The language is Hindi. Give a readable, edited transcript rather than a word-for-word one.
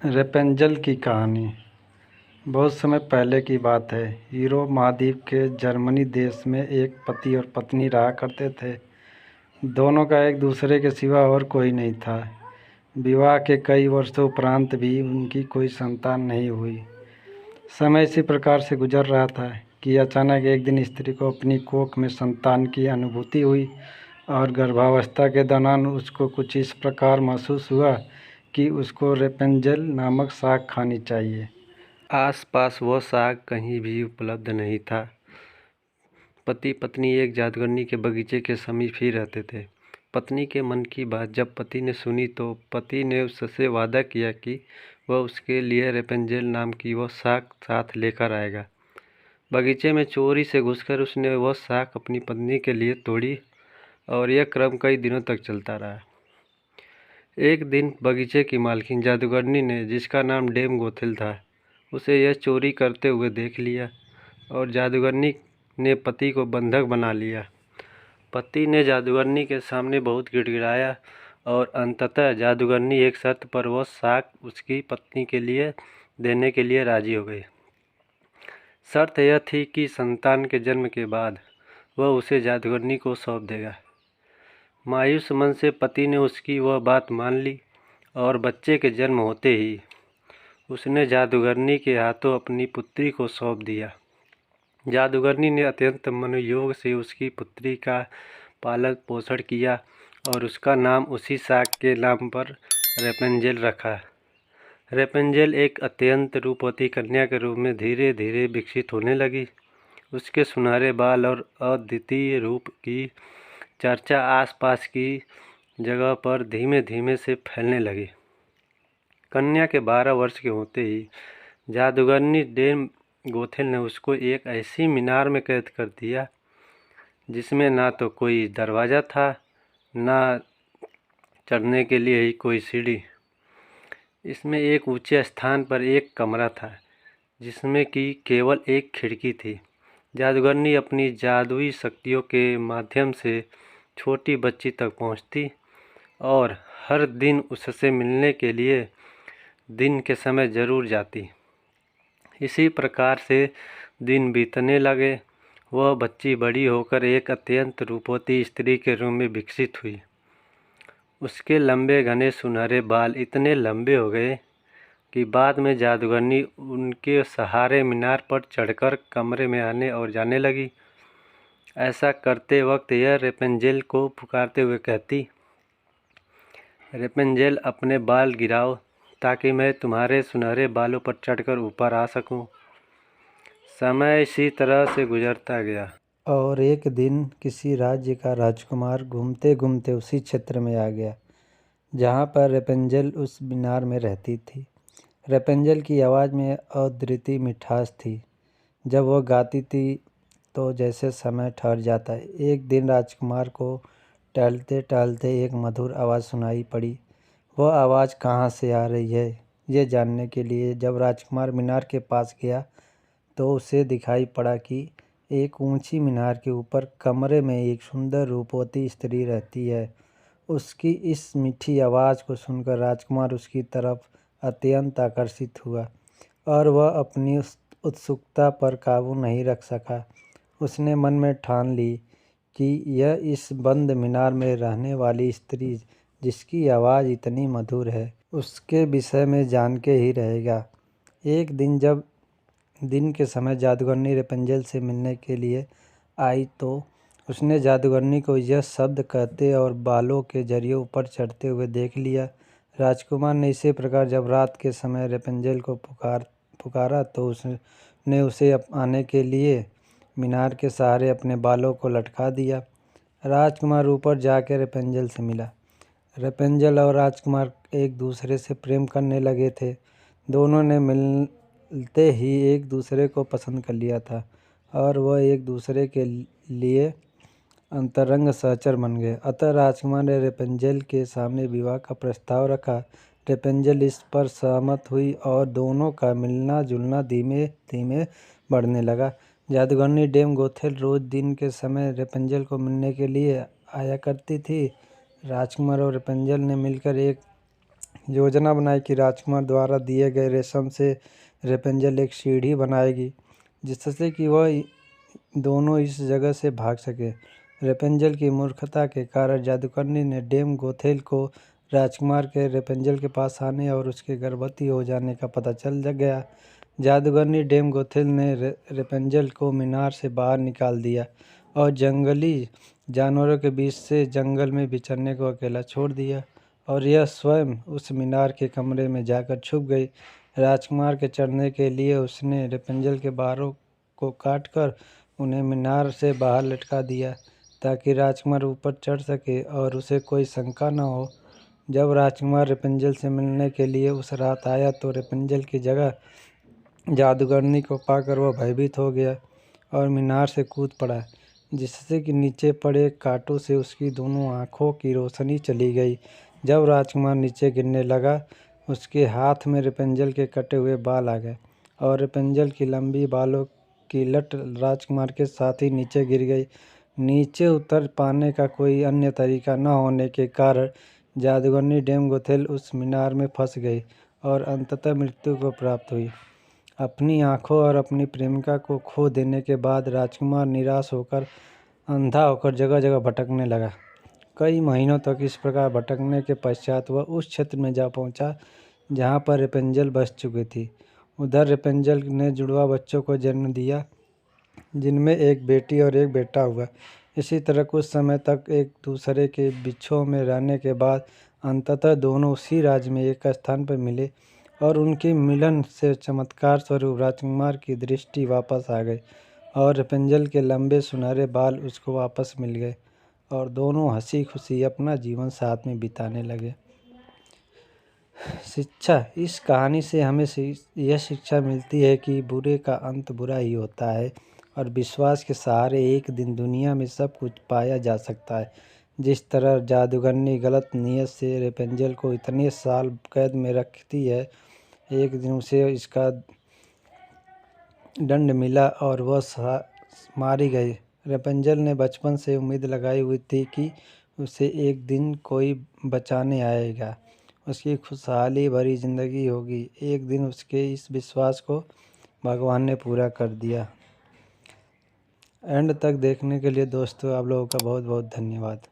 रेपेंजल की कहानी बहुत समय पहले की बात है। यूरोप महाद्वीप के जर्मनी देश में एक पति और पत्नी रहा करते थे। दोनों का एक दूसरे के सिवा और कोई नहीं था। विवाह के कई वर्षों उपरांत भी उनकी कोई संतान नहीं हुई। समय इसी प्रकार से गुजर रहा था कि अचानक एक दिन स्त्री को अपनी कोख में संतान की अनुभूति हुई और गर्भावस्था के दौरान उसको कुछ इस प्रकार महसूस हुआ कि उसको रेपेंजल नामक साग खानी चाहिए। आस-पास वह साग कहीं भी उपलब्ध नहीं था। पति पत्नी एक जादूगरनी के बगीचे के समीप ही रहते थे। पत्नी के मन की बात जब पति ने सुनी तो पति ने उससे वादा किया कि वह उसके लिए रेपेंजल नाम की वह साग साथ लेकर आएगा। बगीचे में चोरी से घुसकर उसने वह साग अपनी पत्नी के लिए तोड़ी और यह क्रम कई दिनों तक चलता रहा। एक दिन बगीचे की मालकिन जादूगरनी ने, जिसका नाम डेम गोथेल था, उसे यह चोरी करते हुए देख लिया और जादूगरनी ने पति को बंधक बना लिया। पति ने जादूगरनी के सामने बहुत गिड़गिड़ाया और अंततः जादूगरनी एक शर्त पर वह साग उसकी पत्नी के लिए देने के लिए राजी हो गई। शर्त यह थी कि संतान के जन्म के बाद वह उसे जादूगरनी को सौंप देगा। मायूस मन से पति ने उसकी वह बात मान ली और बच्चे के जन्म होते ही उसने जादूगरनी के हाथों अपनी पुत्री को सौंप दिया। जादूगरनी ने अत्यंत मनोयोग से उसकी पुत्री का पालन पोषण किया और उसका नाम उसी साग के नाम पर रेपेंजल रखा। रेपेंजल एक अत्यंत रूपवती कन्या के रूप में धीरे धीरे विकसित होने लगी। उसके सुनहरे बाल और अद्वितीय रूप की चर्चा आसपास की जगह पर धीमे धीमे से फैलने लगी। कन्या के 12 वर्ष के होते ही जादूगरनी डेम गोथेल ने उसको एक ऐसी मीनार में कैद कर दिया जिसमें ना तो कोई दरवाज़ा था, ना चढ़ने के लिए ही कोई सीढ़ी। इसमें एक ऊंचे स्थान पर एक कमरा था जिसमें कि केवल एक खिड़की थी। जादूगरनी अपनी जादुई शक्तियों के माध्यम से छोटी बच्ची तक पहुंचती और हर दिन उससे मिलने के लिए दिन के समय जरूर जाती। इसी प्रकार से दिन बीतने लगे। वह बच्ची बड़ी होकर एक अत्यंत रूपवती स्त्री के रूप में विकसित हुई। उसके लंबे घने सुनहरे बाल इतने लंबे हो गए कि बाद में जादूगरनी उनके सहारे मीनार पर चढ़कर कमरे में आने और जाने लगी। ऐसा करते वक्त यह रेपेंजल को पुकारते हुए कहती, रेपेंजल अपने बाल गिराओ ताकि मैं तुम्हारे सुनहरे बालों पर चढ़कर ऊपर आ सकूं। समय इसी तरह से गुजरता गया और एक दिन किसी राज्य का राजकुमार घूमते घूमते उसी क्षेत्र में आ गया जहाँ पर रेपेंजल उस मीनार में रहती थी। रेपेंजल की आवाज़ में अद्वितीय मिठास थी। जब वह गाती थी तो जैसे समय ठहर जाता। एक दिन राजकुमार को टहलते टहलते एक मधुर आवाज़ सुनाई पड़ी। वह आवाज़ कहाँ से आ रही है ये जानने के लिए जब राजकुमार मीनार के पास गया तो उसे दिखाई पड़ा कि एक ऊंची मीनार के ऊपर कमरे में एक सुंदर रूपवती स्त्री रहती है। उसकी इस मीठी आवाज़ को सुनकर राजकुमार उसकी तरफ अत्यंत आकर्षित हुआ और वह अपनी उस उत्सुकता पर काबू नहीं रख सका। उसने मन में ठान ली कि यह इस बंद मीनार में रहने वाली स्त्री जिसकी आवाज़ इतनी मधुर है उसके विषय में जान के ही रहेगा। एक दिन जब दिन के समय जादूगरनी रेपेंजल से मिलने के लिए आई तो उसने जादूगरनी को यह शब्द कहते और बालों के जरिए ऊपर चढ़ते हुए देख लिया। राजकुमार ने इसी प्रकार जब रात के समय रेपेंजल को पुकारा तो उसने उसे आने के लिए मीनार के सहारे अपने बालों को लटका दिया। राजकुमार ऊपर जाकर रेपेंजल से मिला। रेपेंजल और राजकुमार एक दूसरे से प्रेम करने लगे थे। दोनों ने मिलते ही एक दूसरे को पसंद कर लिया था और वह एक दूसरे के लिए अंतरंग सहचर बन गए। अतः राजकुमार ने रेपेंजल के सामने विवाह का प्रस्ताव रखा। रेपेंजल इस पर सहमत हुई और दोनों का मिलना जुलना धीमे धीमे बढ़ने लगा। जादूगरनी डेम गोथेल रोज दिन के समय रेपेंजल को मिलने के लिए आया करती थी। राजकुमार और रेपेंजल ने मिलकर एक योजना बनाई कि राजकुमार द्वारा दिए गए रेशम से रेपेंजल एक सीढ़ी बनाएगी जिससे कि वह दोनों इस जगह से भाग सके। रेपेंजल की मूर्खता के कारण जादूगरनी ने डेम गोथेल को राजकुमार के रेपेंजल के पास आने और उसके गर्भवती हो जाने का पता चल गया। जादूगरनी डेम गोथेल ने रेपेंजल को मीनार से बाहर निकाल दिया और जंगली जानवरों के बीच से जंगल में विचरने को अकेला छोड़ दिया और यह स्वयं उस मीनार के कमरे में जाकर छुप गई। राजकुमार के चढ़ने के लिए उसने रेपेंजल के बारों को काटकर उन्हें मीनार से बाहर लटका दिया ताकि राजकुमार ऊपर चढ़ सके और उसे कोई शंका न हो। जब राजकुमार रेपेंजल से मिलने के लिए उस रात आया तो रेपेंजल की जगह जादूगरनी को पाकर वह भयभीत हो गया और मीनार से कूद पड़ा, जिससे कि नीचे पड़े कांटों से उसकी दोनों आँखों की रोशनी चली गई। जब राजकुमार नीचे गिरने लगा, उसके हाथ में रेपेंजल के कटे हुए बाल आ गए और रेपेंजल की लंबी बालों की लट राजकुमार के साथ ही नीचे गिर गई। नीचे उतर पाने का कोई अन्य तरीका न होने के कारण जादूगरनी डेम गोथेल उस मीनार में फंस गई और अंततः मृत्यु को प्राप्त हुई। अपनी आँखों और अपनी प्रेमिका को खो देने के बाद राजकुमार निराश होकर अंधा होकर जगह जगह भटकने लगा। कई महीनों तक इस प्रकार भटकने के पश्चात वह उस क्षेत्र में जा पहुंचा जहां पर रेपेंजल बस चुकी थी। उधर रेपेंजल ने जुड़वा बच्चों को जन्म दिया, जिनमें एक बेटी और एक बेटा हुआ। इसी तरह कुछ समय तक एक दूसरे के बिच्छों में रहने के बाद अंततः दोनों उसी राज्य में एक स्थान पर मिले और उनके मिलन से चमत्कार स्वरूप राजकुमार की दृष्टि वापस आ गई और रेपेंजल के लंबे सुनहरे बाल उसको वापस मिल गए और दोनों हंसी खुशी अपना जीवन साथ में बिताने लगे। शिक्षा: इस कहानी से हमें यह शिक्षा मिलती है कि बुरे का अंत बुरा ही होता है और विश्वास के सहारे एक दिन दुनिया में सब कुछ पाया जा सकता है। जिस तरह जादूगरनी गलत नीयत से रेपेंजल को इतने साल कैद में रखती है, एक दिन उसे इसका दंड मिला और वह मारी गई। रेपेंजल ने बचपन से उम्मीद लगाई हुई थी कि उसे एक दिन कोई बचाने आएगा, उसकी खुशहाली भरी जिंदगी होगी। एक दिन उसके इस विश्वास को भगवान ने पूरा कर दिया। एंड तक देखने के लिए दोस्तों आप लोगों का बहुत बहुत धन्यवाद।